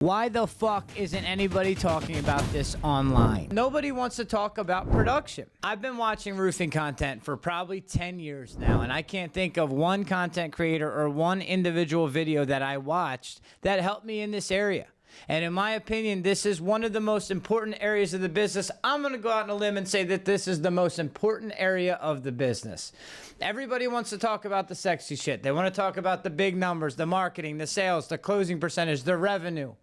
Why the fuck isn't anybody talking about this online? Nobody wants to talk about production. I've been watching roofing content for probably 10 years now, and I can't think of one content creator or one individual video that I watched that helped me in this area. And in my opinion, this is one of the most important areas of the business. I'm going to go out on a limb and say that this is the most important area of the business. Everybody wants to talk about the sexy shit. They want to talk about the big numbers, the marketing, the sales, the closing percentage, the revenue.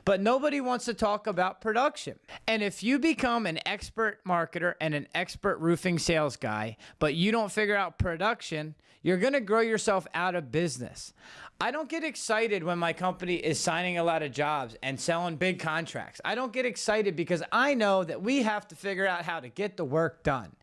But nobody wants to talk about production. And if you become an expert marketer and an expert roofing sales guy, but you don't figure out production, you're going to grow yourself out of business. I don't get excited when my company is signing a lot of jobs and selling big contracts. I don't get excited because I know that we have to figure out how to get the work done.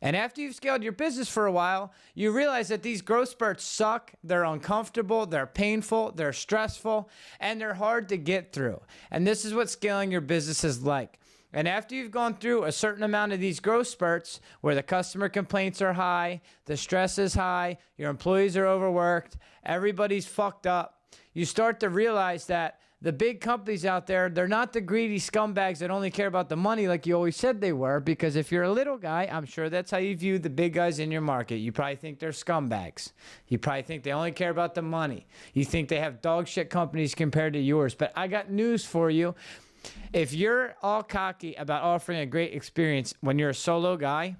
And after you've scaled your business for a while, you realize that these growth spurts suck, they're uncomfortable, they're painful, they're stressful, and they're hard to get through. And this is what scaling your business is like. And after you've gone through a certain amount of these growth spurts where the customer complaints are high, the stress is high, your employees are overworked, everybody's fucked up, you start to realize that the big companies out there, they're not the greedy scumbags that only care about the money like you always said they were, because if you're a little guy, I'm sure that's how you view the big guys in your market. You probably think they're scumbags. You probably think they only care about the money. You think they have dog shit companies compared to yours. But I got news for you. If you're all cocky about offering a great experience when you're a solo guy,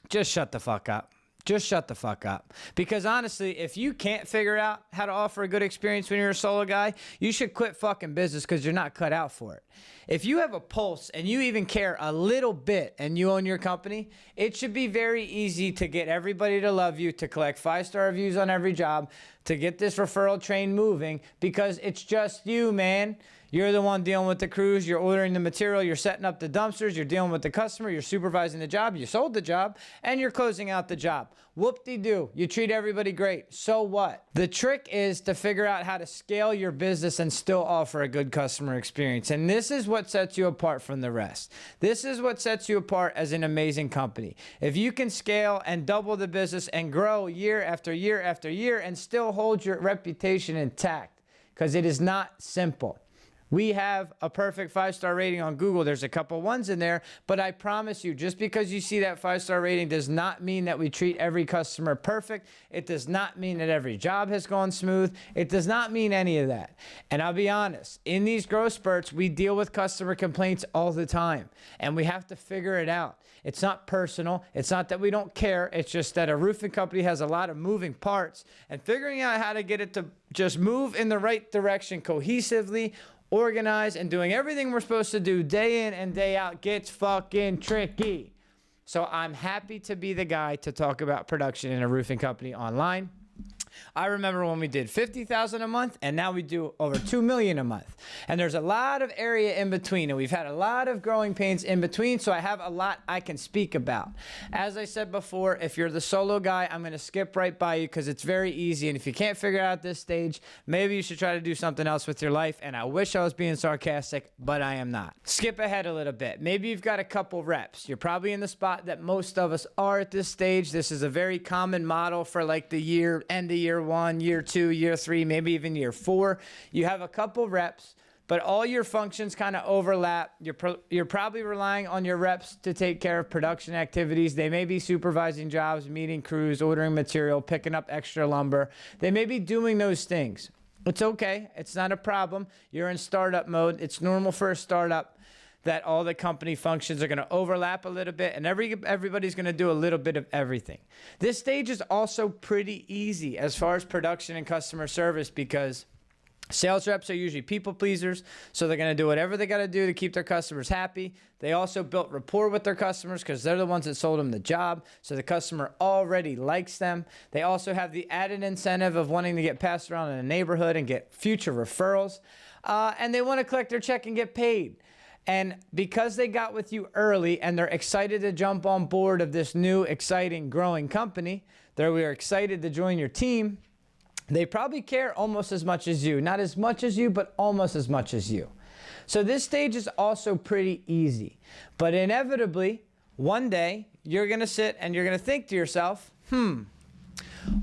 just shut the fuck up. Just shut the fuck up. Because honestly, if you can't figure out how to offer a good experience when you're a solo guy, you should quit fucking business because you're not cut out for it. If you have a pulse and you even care a little bit and you own your company, it should be very easy to get everybody to love you, to collect 5-star reviews on every job, to get this referral train moving because it's just you, man. You're the one dealing with the crews, you're ordering the material, you're setting up the dumpsters, you're dealing with the customer, you're supervising the job, you sold the job, and you're closing out the job. Whoop-de-doo, you treat everybody great. So what? The trick is to figure out how to scale your business and still offer a good customer experience. And this is what sets you apart from the rest. This is what sets you apart as an amazing company. If you can scale and double the business and grow year after year after year and still hold your reputation intact, because it is not simple. We have a perfect 5-star rating on Google. There's a couple ones in there, but I promise you, just because you see that 5-star rating does not mean that we treat every customer perfect. It does not mean that every job has gone smooth. It does not mean any of that. And I'll be honest, in these growth spurts, we deal with customer complaints all the time, and we have to figure it out. It's not personal. It's not that we don't care. It's just that a roofing company has a lot of moving parts, and figuring out how to get it to just move in the right direction cohesively, organized, and doing everything we're supposed to do day in and day out gets fucking tricky. So I'm happy to be the guy to talk about production in a roofing company online. I remember when we did $50,000 a month, and now we do over $2 million a month. And there's a lot of area in between, and we've had a lot of growing pains in between, so I have a lot I can speak about. As I said before, if you're the solo guy, I'm going to skip right by you because it's very easy, and if you can't figure it out at this stage, maybe you should try to do something else with your life, and I wish I was being sarcastic, but I am not. Skip ahead a little bit. Maybe you've got a couple reps. You're probably in the spot that most of us are at this stage. This is a very common model for like the end of year 1, year 2, year 3, maybe even year 4. You have a couple reps, but all your functions kind of overlap. You're probably relying on your reps to take care of production activities. They may be supervising jobs, meeting crews, ordering material, picking up extra lumber. They may be doing those things. It's okay. It's not a problem. You're in startup mode. It's normal for a startup that all the company functions are going to overlap a little bit, and everybody's going to do a little bit of everything. This stage is also pretty easy as far as production and customer service because sales reps are usually people pleasers, so they're going to do whatever they got to do to keep their customers happy. They also built rapport with their customers because they're the ones that sold them the job, so the customer already likes them. They also have the added incentive of wanting to get passed around in the neighborhood and get future referrals, and they want to collect their check and get paid. And because they got with you early and they're excited to jump on board of this new, exciting, growing company, they're excited to join your team, they probably care almost as much as you. Not as much as you, but almost as much as you. So this stage is also pretty easy. But inevitably, one day, you're going to sit and you're going to think to yourself,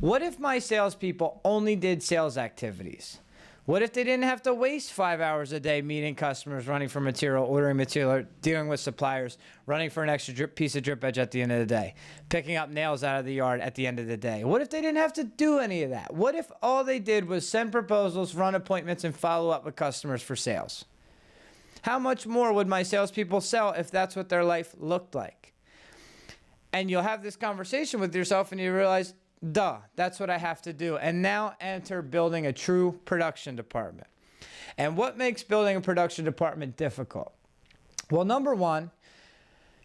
what if my salespeople only did sales activities? What if they didn't have to waste 5 hours a day meeting customers, running for material, ordering material, dealing with suppliers, running for an extra piece of drip edge at the end of the day, picking up nails out of the yard at the end of the day? What if they didn't have to do any of that? What if all they did was send proposals, run appointments, and follow up with customers for sales? How much more would my salespeople sell if that's what their life looked like? And you'll have this conversation with yourself and you realize, duh, that's what I have to do. And now enter building a true production department. And what makes building a production department difficult? Well, number one,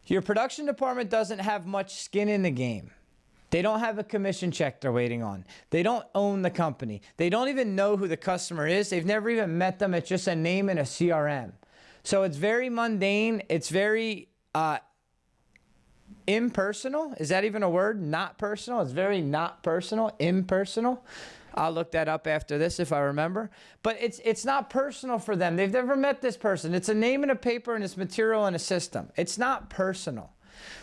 your production department doesn't have much skin in the game. They don't have a commission check they're waiting on. They don't own the company. They don't even know who the customer is. They've never even met them. It's just a name in a CRM. So it's very mundane. It's very impersonal. Is that even a word? Not personal. It's very not personal. Impersonal. I'll look that up after this if I remember. But it's not personal for them. They've never met this person. It's a name in a paper and it's material in a system. It's not personal.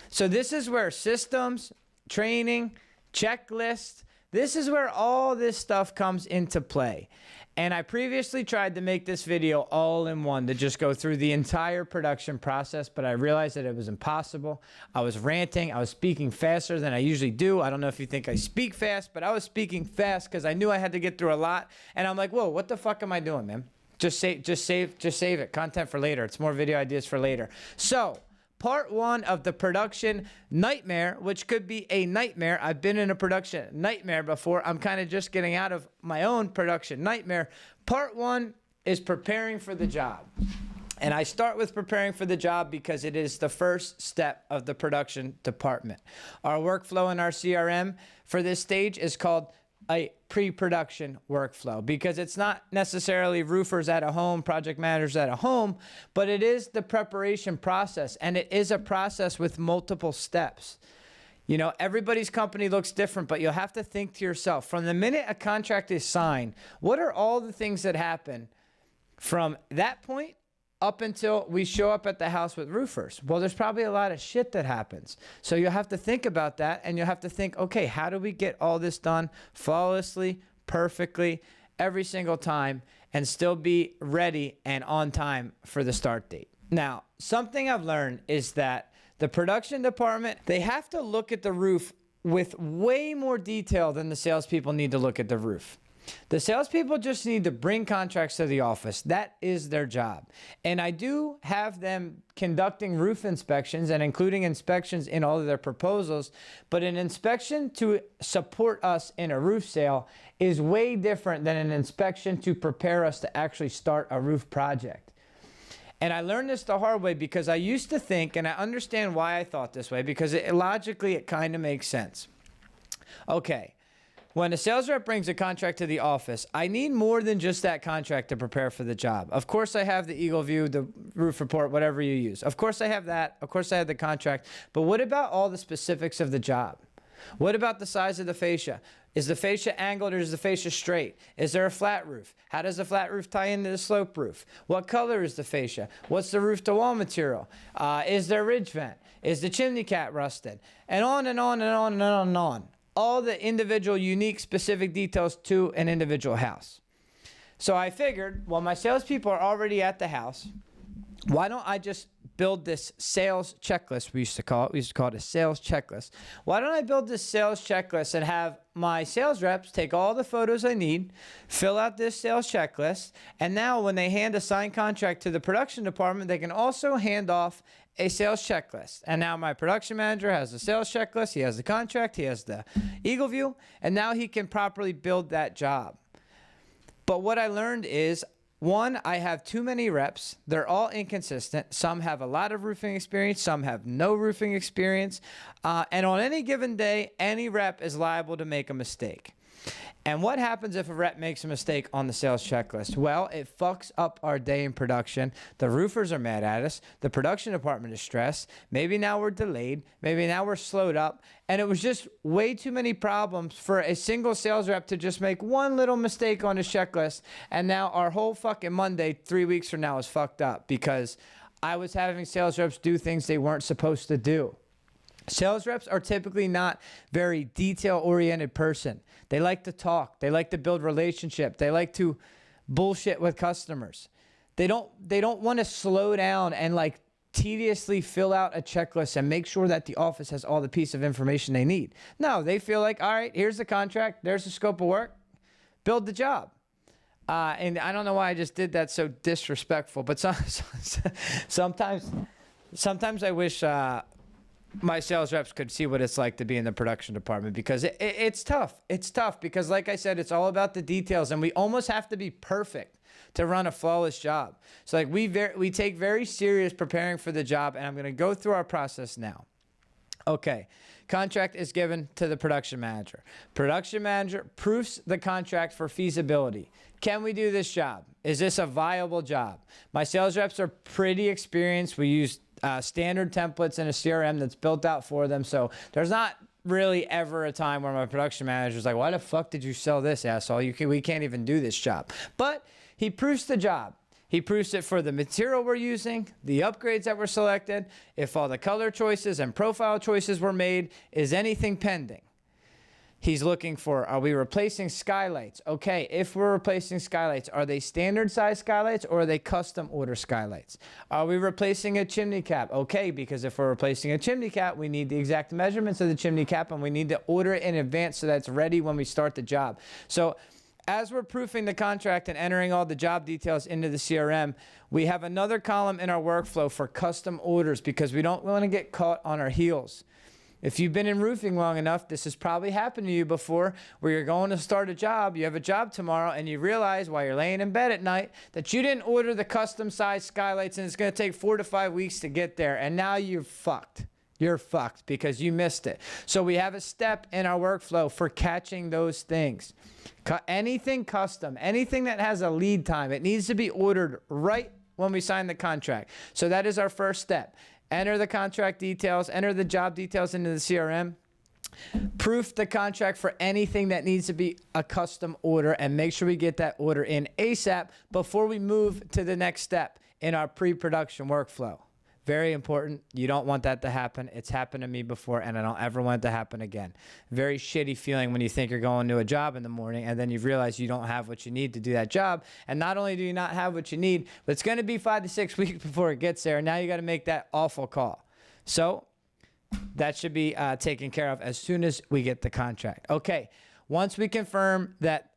So this is where systems, training, checklists, this is where all this stuff comes into play. And I previously tried to make this video all in one to just go through the entire production process, but I realized that it was impossible. I was ranting. I was speaking faster than I usually do. I don't know if you think I speak fast, but I was speaking fast because I knew I had to get through a lot. And I'm like, whoa, what the fuck am I doing, man? Just save it. Content for later. It's more video ideas for later. So, part one of the production nightmare, which could be a nightmare. I've been in a production nightmare before. I'm kind of just getting out of my own production nightmare. Part one is preparing for the job. And I start with preparing for the job because it is the first step of the production department. Our workflow in our CRM for this stage is called a pre-production workflow because it's not necessarily roofers at a home, project managers at a home, but it is the preparation process, and it is a process with multiple steps. You know, everybody's company looks different, but you'll have to think to yourself, from the minute a contract is signed, what are all the things that happen from that point up until we show up at the house with roofers? Well, there's probably a lot of shit that happens. So you'll have to think about that, and you'll have to think, okay, how do we get all this done flawlessly, perfectly, every single time, and still be ready and on time for the start date? Now, something I've learned is that the production department, they have to look at the roof with way more detail than the salespeople need to look at the roof. The salespeople just need to bring contracts to the office. That is their job. And I do have them conducting roof inspections and including inspections in all of their proposals, but an inspection to support us in a roof sale is way different than an inspection to prepare us to actually start a roof project. And I learned this the hard way because I used to think, and I understand why I thought this way, because logically it kind of makes sense. Okay. When a sales rep brings a contract to the office, I need more than just that contract to prepare for the job. Of course, I have the Eagle View, the roof report, whatever you use. Of course, I have that. Of course, I have the contract. But what about all the specifics of the job? What about the size of the fascia? Is the fascia angled or is the fascia straight? Is there a flat roof? How does the flat roof tie into the slope roof? What color is the fascia? What's the roof to wall material? Is there ridge vent? Is the chimney cap rusted? And on and on and on and on and on. All the individual, unique, specific details to an individual house. So I figured, well, my salespeople are already at the house. Why don't I just build this sales checklist, we used to call it. We used to call it a sales checklist. Why don't I build this sales checklist and have my sales reps take all the photos I need, fill out this sales checklist, and now when they hand a signed contract to the production department, they can also hand off a sales checklist. And now my production manager has the sales checklist, he has the contract, he has the Eagle View, and now he can properly build that job. But what I learned is, one, I have too many reps. They're all inconsistent. Some have a lot of roofing experience, some have no roofing experience. And on any given day, any rep is liable to make a mistake. And what happens if a rep makes a mistake on the sales checklist? Well, it fucks up our day in production. The roofers are mad at us. The production department is stressed. Maybe now we're delayed. Maybe now we're slowed up. And it was just way too many problems for a single sales rep to just make one little mistake on his checklist. And now our whole fucking Monday, 3 weeks from now, is fucked up because I was having sales reps do things they weren't supposed to do. Sales reps are typically not very detail-oriented person. They like to talk. They like to build relationship. They like to bullshit with customers. They don't want to slow down and like tediously fill out a checklist and make sure that the office has all the piece of information they need. No, they feel like, all right, here's the contract, there's the scope of work, build the job. And I don't know why I just did that so disrespectful, but sometimes I wish my sales reps could see what it's like to be in the production department, because it's tough. It's tough because, like I said, it's all about the details, and we almost have to be perfect to run a flawless job. So like we take very serious preparing for the job, and I'm going to go through our process now. Okay, contract is given to the production manager. Production manager proofs the contract for feasibility. Can we do this job? Is this a viable job? My sales reps are pretty experienced. We use standard templates in a CRM that's built out for them. So there's not really ever a time where my production manager is like, why the fuck did you sell this, asshole? We can't even do this job. But he proofs the job. He proofs it for the material we're using, the upgrades that were selected, if all the color choices and profile choices were made, is anything pending? He's looking for, are we replacing skylights? Okay, if we're replacing skylights, are they standard size skylights or are they custom order skylights? Are we replacing a chimney cap? Okay, because if we're replacing a chimney cap, we need the exact measurements of the chimney cap and we need to order it in advance so that's ready when we start the job. So as we're proofing the contract and entering all the job details into the CRM, we have another column in our workflow for custom orders because we don't want to get caught on our heels. If you've been in roofing long enough, this has probably happened to you before, where you're going to start a job, you have a job tomorrow, and you realize while you're laying in bed at night that you didn't order the custom size skylights and it's going to take 4 to 5 weeks to get there, and now you're fucked. You're fucked because you missed it. So we have a step in our workflow for catching those things. Anything custom, anything that has a lead time, it needs to be ordered right when we sign the contract. So that is our first step. Enter the contract details, enter the job details into the CRM, proof the contract for anything that needs to be a custom order, and make sure we get that order in ASAP before we move to the next step in our pre-production workflow. Very important. You don't want that to happen. It's happened to me before, and I don't ever want it to happen again. Very shitty feeling when you think you're going to a job in the morning, and then you realize you don't have what you need to do that job. And not only do you not have what you need, but it's going to be 5 to 6 weeks before it gets there, and now you got to make that awful call. So that should be taken care of as soon as we get the contract. Okay, once we confirm that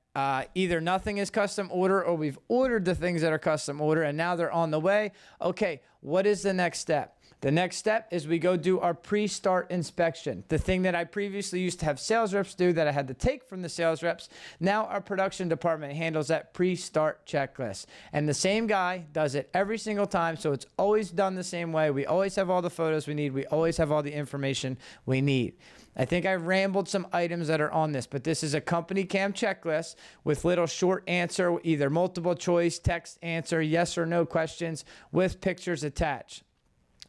either nothing is custom order or we've ordered the things that are custom order and now they're on the way. Okay, what is the next step? The next step is we go do our pre-start inspection. The thing that I previously used to have sales reps do that I had to take from the sales reps. Now our production department handles that pre-start checklist. And the same guy does it every single time, so it's always done the same way. We always have all the photos we need. We always have all the information we need. I think I rambled some items that are on this, but this is a company cam checklist with little short answer, either multiple choice, text answer, yes or no questions with pictures attached.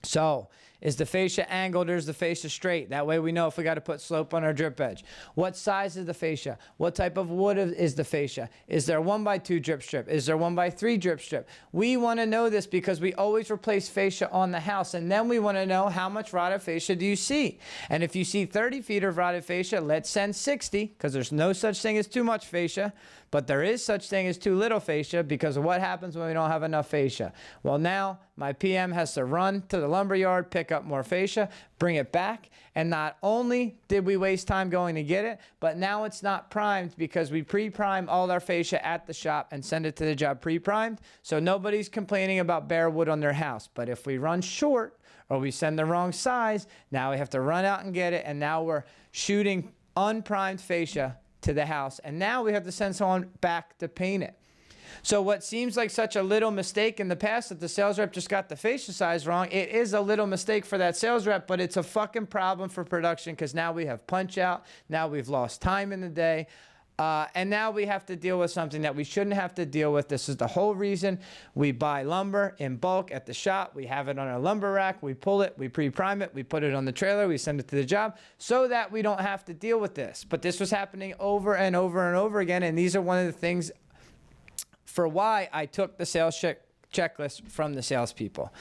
So, is the fascia angled or is the fascia straight? That way we know if we got to put slope on our drip edge. What size is the fascia? What type of wood is the fascia? Is there 1x2 drip strip? Is there 1x3 drip strip? We want to know this because we always replace fascia on the house, and then we want to know how much rotted fascia do you see? And if you see 30 feet of rotted fascia, let's send 60, because there's no such thing as too much fascia, but there is such thing as too little fascia, because of what happens when we don't have enough fascia. Well, now my PM has to run to the lumber yard, pick up more fascia, bring it back, and not only did we waste time going to get it, but now it's not primed because we pre-prime all our fascia at the shop and send it to the job pre-primed, so nobody's complaining about bare wood on their house. But if we run short or we send the wrong size, now we have to run out and get it, and now we're shooting unprimed fascia to the house, and now we have to send someone back to paint it. So what seems like such a little mistake in the past that the sales rep just got the fascia size wrong, it is a little mistake for that sales rep, but it's a fucking problem for production because now we have punch out, now we've lost time in the day, and now we have to deal with something that we shouldn't have to deal with. This is the whole reason we buy lumber in bulk at the shop. We have it on our lumber rack. We pull it, we pre-prime it, we put it on the trailer, we send it to the job so that we don't have to deal with this. But this was happening over and over and over again, and these are one of the things for why I took the sales checklist from the salespeople.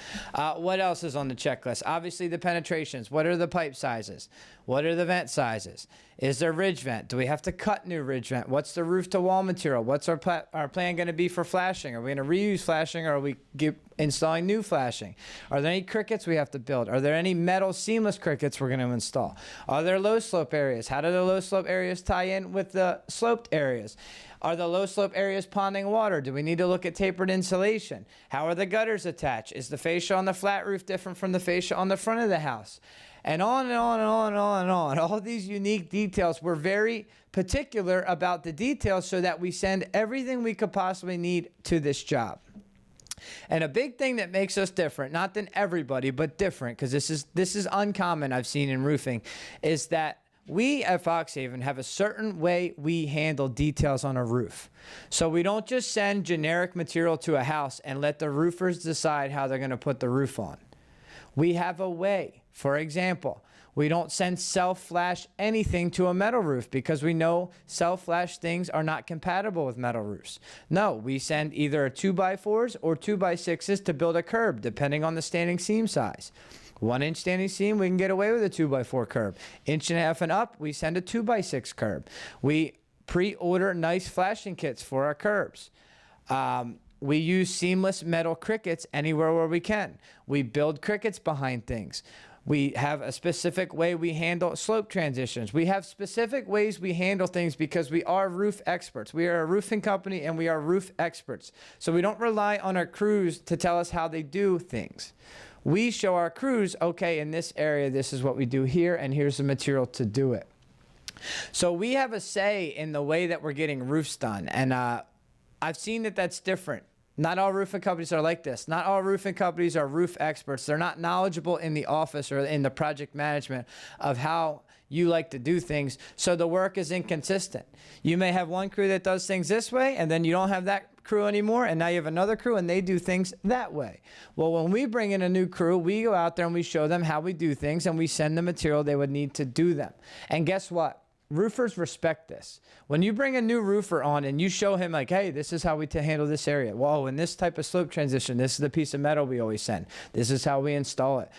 What else is on the checklist? Obviously the penetrations. What are the pipe sizes? What are the vent sizes? Is there ridge vent? Do we have to cut new ridge vent? What's the roof to wall material? What's our plan going to be for flashing? Are we going to reuse flashing, or are we installing new flashing? Are there any crickets we have to build? Are there any metal seamless crickets we're going to install? Are there low slope areas? How do the low slope areas tie in with the sloped areas? Are the low slope areas ponding water? Do we need to look at tapered insulation? How are the gutters attached? Is the fascia on the flat roof different from the fascia on the front of the house? And on and on and on and on and on. All these unique details. We're very particular about the details so that we send everything we could possibly need to this job. And a big thing that makes us different, not than everybody, but different, because this is uncommon I've seen in roofing, is that we at Foxhaven have a certain way we handle details on a roof. So we don't just send generic material to a house and let the roofers decide how they're going to put the roof on. We have a way. For example, we don't send self-flash anything to a metal roof because we know self-flash things are not compatible with metal roofs. No, we send either a 2x4s or 2x6s to build a curb, depending on the standing seam size. 1 inch standing seam, we can get away with a 2x4 curb. 1.5 inches and up, we send a 2x6 curb. We pre-order nice flashing kits for our curbs. We use seamless metal crickets anywhere where we can. We build crickets behind things. We have a specific way we handle slope transitions. We have specific ways we handle things because we are roof experts. We are a roofing company and we are roof experts. So we don't rely on our crews to tell us how they do things. We show our crews, okay, in this area, this is what we do here, and here's the material to do it. So we have a say in the way that we're getting roofs done. And I've seen that that's different. Not all roofing companies are like this. Not all roofing companies are roof experts. They're not knowledgeable in the office or in the project management of how you like to do things, so the work is inconsistent. You may have one crew that does things this way, and then you don't have that crew anymore, and now you have another crew and they do things that way. Well, when we bring in a new crew, we go out there and we show them how we do things, and we send the material they would need to do them. And guess what? Roofers respect this. When you bring a new roofer on and you show him like, hey, this is how we handle this area. Whoa, in this type of slope transition, this is the piece of metal we always send. This is how we install it.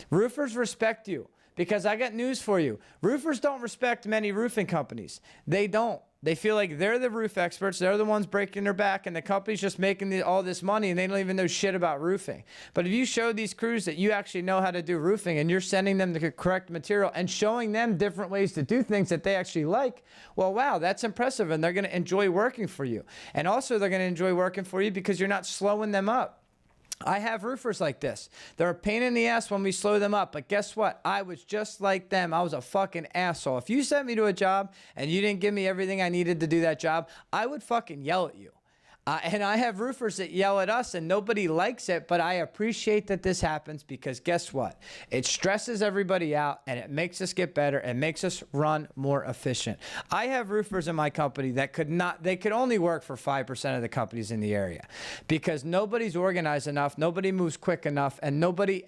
Roofers respect you because I got news for you. Roofers don't respect many roofing companies. They don't. They feel like they're the roof experts. They're the ones breaking their back, and the company's just making all this money, and they don't even know shit about roofing. But if you show these crews that you actually know how to do roofing, and you're sending them the correct material and showing them different ways to do things that they actually like, well, wow, that's impressive, and they're going to enjoy working for you. And also, they're going to enjoy working for you because you're not slowing them up. I have roofers like this. They're a pain in the ass when we slow them up, but guess what? I was just like them. I was a fucking asshole. If you sent me to a job and you didn't give me everything I needed to do that job, I would fucking yell at you. And I have roofers that yell at us and nobody likes it, but I appreciate that this happens because guess what? It stresses everybody out and it makes us get better and makes us run more efficient. I have roofers in my company that they could only work for 5% of the companies in the area because nobody's organized enough, nobody moves quick enough, and nobody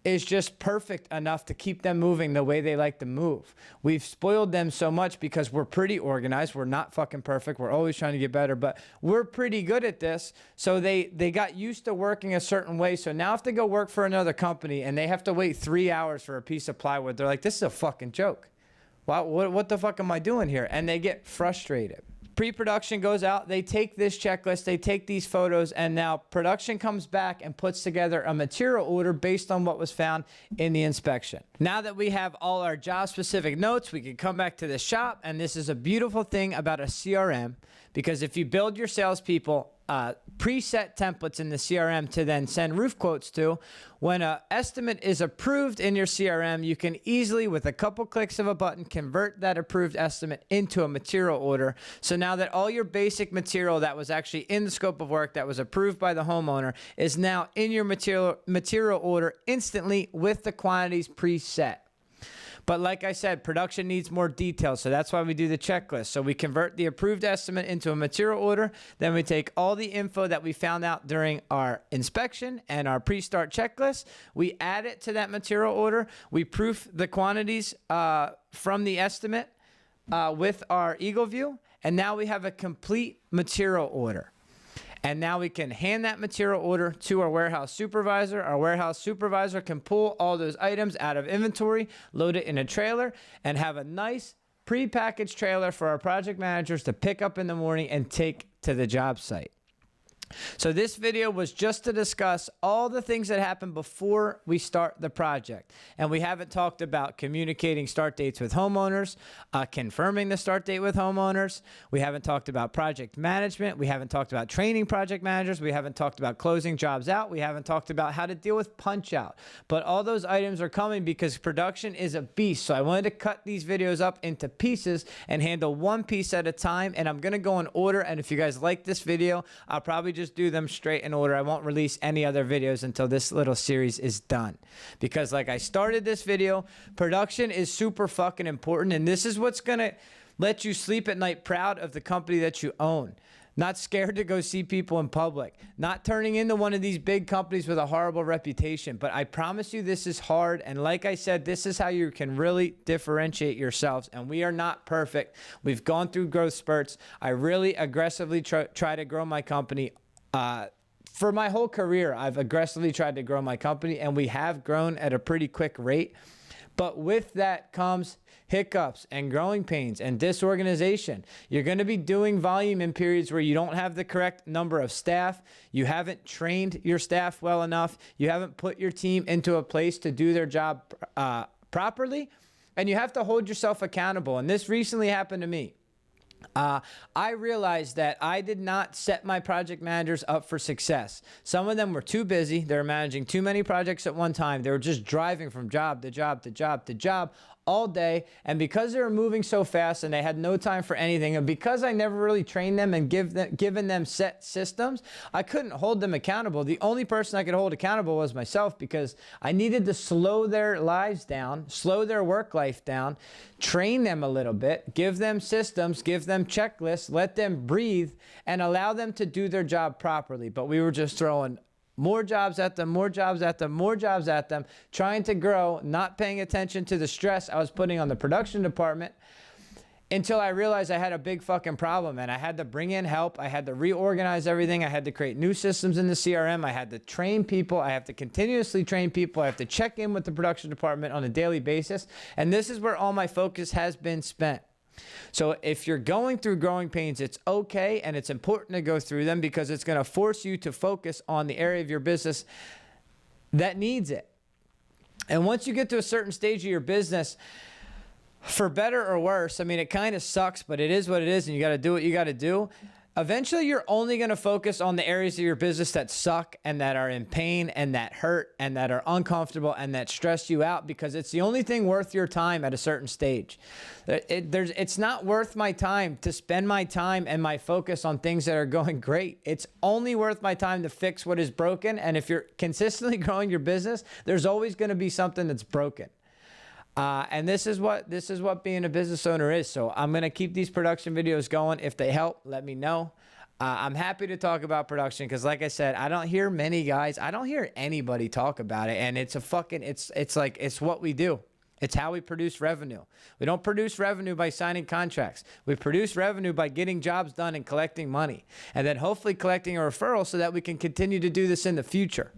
is just perfect enough to keep them moving the way they like to move. We've spoiled them so much because we're pretty organized. We're not fucking perfect. We're always trying to get better, but we're pretty good at this. So they got used to working a certain way. So now if they go work for another company and they have to wait 3 hours for a piece of plywood, they're like, this is a fucking joke. Wow, what the fuck am I doing here? And they get frustrated. Pre-production goes out, they take this checklist, they take these photos, and now production comes back and puts together a material order based on what was found in the inspection. Now that we have all our job-specific notes, we can come back to the shop, and this is a beautiful thing about a CRM, because if you build your salespeople preset templates in the CRM to then send roof quotes to, when an estimate is approved in your CRM, you can easily, with a couple clicks of a button, convert that approved estimate into a material order. So now that all your basic material that was actually in the scope of work that was approved by the homeowner is now in your material order instantly with the quantities preset. But like I said, production needs more details, so that's why we do the checklist. So we convert the approved estimate into a material order, then we take all the info that we found out during our inspection and our pre-start checklist, we add it to that material order, we proof the quantities from the estimate with our Eagle View, and now we have a complete material order. And now we can hand that material order to our warehouse supervisor. Our warehouse supervisor can pull all those items out of inventory, load it in a trailer, and have a nice pre-packaged trailer for our project managers to pick up in the morning and take to the job site. So this video was just to discuss all the things that happen before we start the project. And we haven't talked about communicating start dates with homeowners, confirming the start date with homeowners. We haven't talked about project management. We haven't talked about training project managers. We haven't talked about closing jobs out. We haven't talked about how to deal with punch out. But all those items are coming because production is a beast. So I wanted to cut these videos up into pieces and handle one piece at a time. And I'm going to go in order. And if you guys like this video, I'll probably just do them straight in order. I won't release any other videos until this little series is done. Because like I started this video, production is super fucking important. And this is what's going to let you sleep at night proud of the company that you own. Not scared to go see people in public. Not turning into one of these big companies with a horrible reputation. But I promise you this is hard. And like I said, this is how you can really differentiate yourselves. And we are not perfect. We've gone through growth spurts. I really aggressively try to grow my company. For my whole career, I've aggressively tried to grow my company, and we have grown at a pretty quick rate. But with that comes hiccups and growing pains and disorganization. You're going to be doing volume in periods where you don't have the correct number of staff. You haven't trained your staff well enough. You haven't put your team into a place to do their job properly. And you have to hold yourself accountable. And this recently happened to me. I realized that I did not set my project managers up for success. Some of them were too busy. They were managing too many projects at one time. They were just driving from job to job to job to job all day. And because they were moving so fast and they had no time for anything, and because I never really trained them and given them set systems, I couldn't hold them accountable. The only person I could hold accountable was myself, because I needed to slow their lives down, slow their work life down, train them a little bit, give them systems, give them checklists, let them breathe, and allow them to do their job properly. But we were just throwing more jobs at them, more jobs at them, more jobs at them, trying to grow, not paying attention to the stress I was putting on the production department, until I realized I had a big fucking problem, and I had to bring in help. I had to reorganize everything. I had to create new systems in the CRM. I had to train people. I have to continuously train people. I have to check in with the production department on a daily basis. And this is where all my focus has been spent. So if you're going through growing pains, it's okay, and it's important to go through them, because it's going to force you to focus on the area of your business that needs it. And once you get to a certain stage of your business, for better or worse, I mean, it kind of sucks, but it is what it is, and you got to do what you got to do. Eventually, you're only going to focus on the areas of your business that suck and that are in pain and that hurt and that are uncomfortable and that stress you out, because it's the only thing worth your time at a certain stage. It's not worth my time to spend my time and my focus on things that are going great. It's only worth my time to fix what is broken. And if you're consistently growing your business, there's always going to be something that's broken. And this is what being a business owner is. So I'm going to keep these production videos going. If they help, let me know. I'm happy to talk about production, because like I said, I don't hear many guys, I don't hear anybody talk about it. And it's it's what we do. It's how we produce revenue. We don't produce revenue by signing contracts. We produce revenue by getting jobs done and collecting money, and then hopefully collecting a referral so that we can continue to do this in the future.